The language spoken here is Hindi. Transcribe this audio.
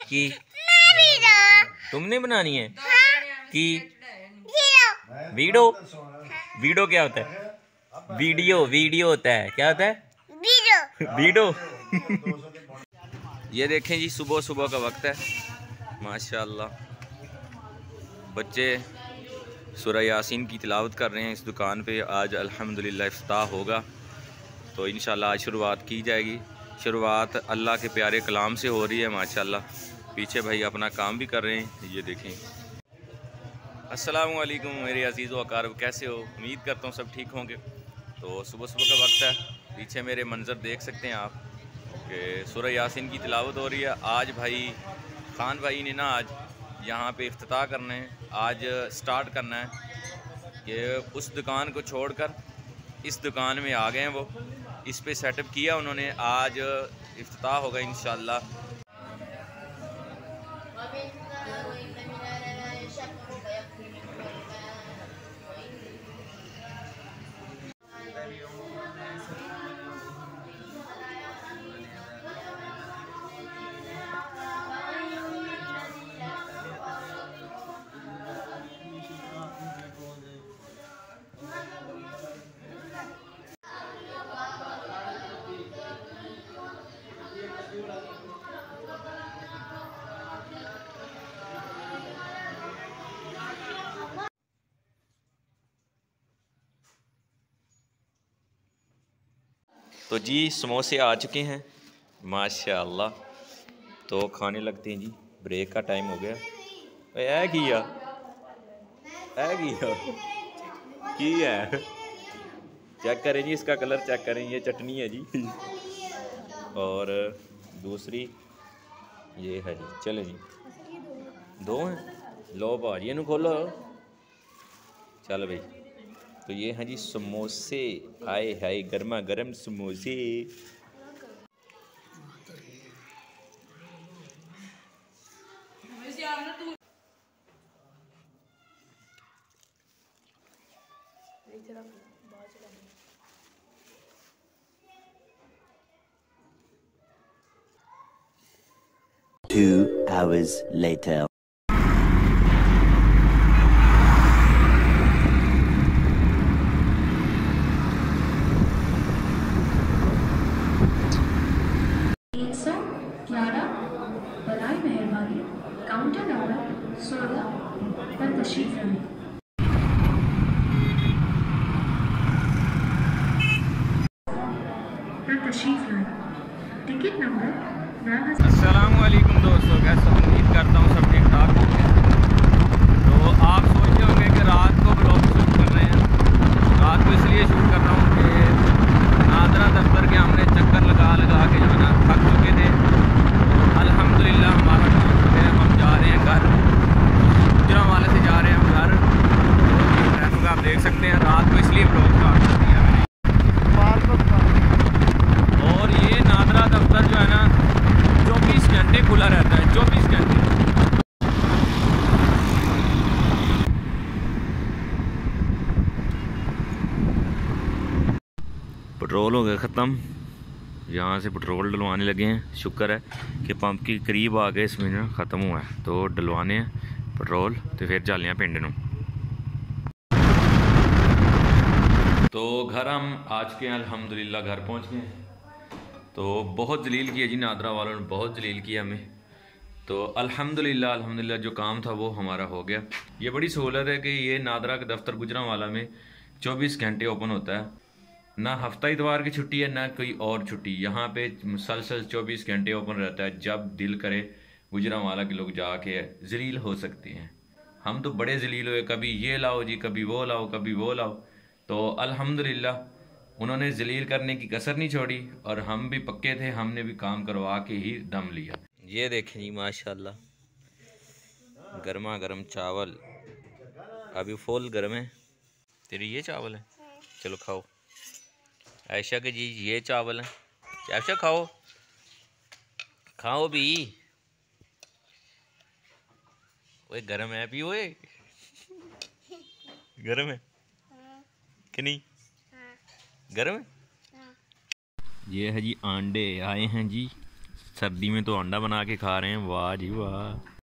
कि तुमने बनानी है कि वीडियो वीडियो क्या होता है? वीडियो होता है। क्या होता है? वीडियो। ये देखें जी, सुबह सुबह का वक्त है। माशाल्लाह बच्चे सूरह यासीन की तिलावत कर रहे हैं इस दुकान पे। आज अल्हम्दुलिल्लाह इफ्ताह होगा तो इंशाल्लाह आज शुरुआत की जाएगी। शुरुआत अल्लाह के प्यारे कलाम से हो रही है माशाल्लाह। पीछे भाई अपना काम भी कर रहे हैं, ये देखें। अस्सलामु अलैकुम मेरे अजीज़ व अकारब, कैसे हो? उम्मीद करता हूँ सब ठीक होंगे। तो सुबह सुबह का वक्त है, पीछे मेरे मंज़र देख सकते हैं आप कि सूरह यासीन की तिलावत हो रही है। आज भाई खान भाई ने ना आज यहाँ पे इफ्तिताह करना है, आज स्टार्ट करना है कि उस दुकान को छोड़कर इस दुकान में आ गए हैं। वो इस पे सेटअप किया उन्होंने, आज इफ्तिताह होगा इंशाल्लाह। तो जी समोसे आ चुके हैं माशाल्लाह, तो खाने लगते हैं जी। ब्रेक का टाइम हो गया। ऐ किया की है, चेक करें जी, इसका कलर चेक करें, ये चटनी है जी। और दूसरी ये है जी। चले जी, दो हैं, लो भाजी इनू खोलो। चल भाई, तो ये हैं जी समोसे। आए हाय गर्मा गर्म समोसे। Two hours later. बराए मेहरबानी काउंटर नंबर 16 पर तशरीफ रखें। Ticket number 9000। अस्सलामु अलैकुम दोस्तों, कैसे उम्मीद करता हूँ सब ठीक ठाक होंगे। तो आप सोच रहे होंगे कि रात को ब्लॉग शूट कर रहे हैं। रात को इसलिए शूट कर रहा हूँ कि नादरा दफ्तर के हमने चक्कर लगा के जो है ना थक चुके थे। अल्हम्दुलिल्लाह हमारा काम है, हम जा रहे हैं घर, गुजरांवाले से जा रहे हैं हम घर। तो ट्रैफिक आप देख सकते हैं। रात को इसलिए ब्लॉग स्टार्ट कर दिया मैंने। और ये नादरा दफ्तर जो है ना 24 घंटे खुला रहता है, 24 घंटे। पेट्रोल हो गया ख़त्म, यहाँ से पेट्रोल डलवाने लगे हैं। शुक्र है कि पंप के करीब आ गए, इसमें ना ख़त्म हुआ है तो डलवाने हैं पेट्रोल तो फिर चलने हैं पिंड नूं। तो घर हम आ चुके हैं, अल्हम्दुलिल्लाह घर पहुँच गए हैं। तो बहुत जलील किया जी नादरा वालों ने, बहुत जलील किया हमें। तो अल्हम्दुलिल्लाह जो काम था वो हमारा हो गया। ये बड़ी सहूलत है कि ये नादरा का दफ्तर गुजरांवाला में 24 घंटे ओपन होता है। ना हफ्ता इतवार की छुट्टी है ना कोई और छुट्टी। यहाँ पे मुसलसल 24 घंटे ओपन रहता है। जब दिल करे गुजरांवाला के लोग जाके जलील हो सकते हैं। हम तो बड़े जलील हुए, कभी ये लाओ जी, कभी वो लाओ, कभी वो लाओ। तो अल्हम्दुलिल्लाह उन्होंने जलील करने की कसर नहीं छोड़ी और हम भी पक्के थे, हमने भी काम करवा के ही दम लिया। ये देखें जी माशाल्लाह, गर्मा गर्म चावल अभी फुल गर्म है। तेरी ये चावल है, चलो खाओ। आयशा के जी ये चावल है, आयशा खाओ, खाओ भी। ओए गर्म है भी, ओए गर्म है कि नहीं? गर्म है। ये है जी अंडे आए हैं जी, सर्दी में तो अंडा बना के खा रहे हैं, वाह जी वाह।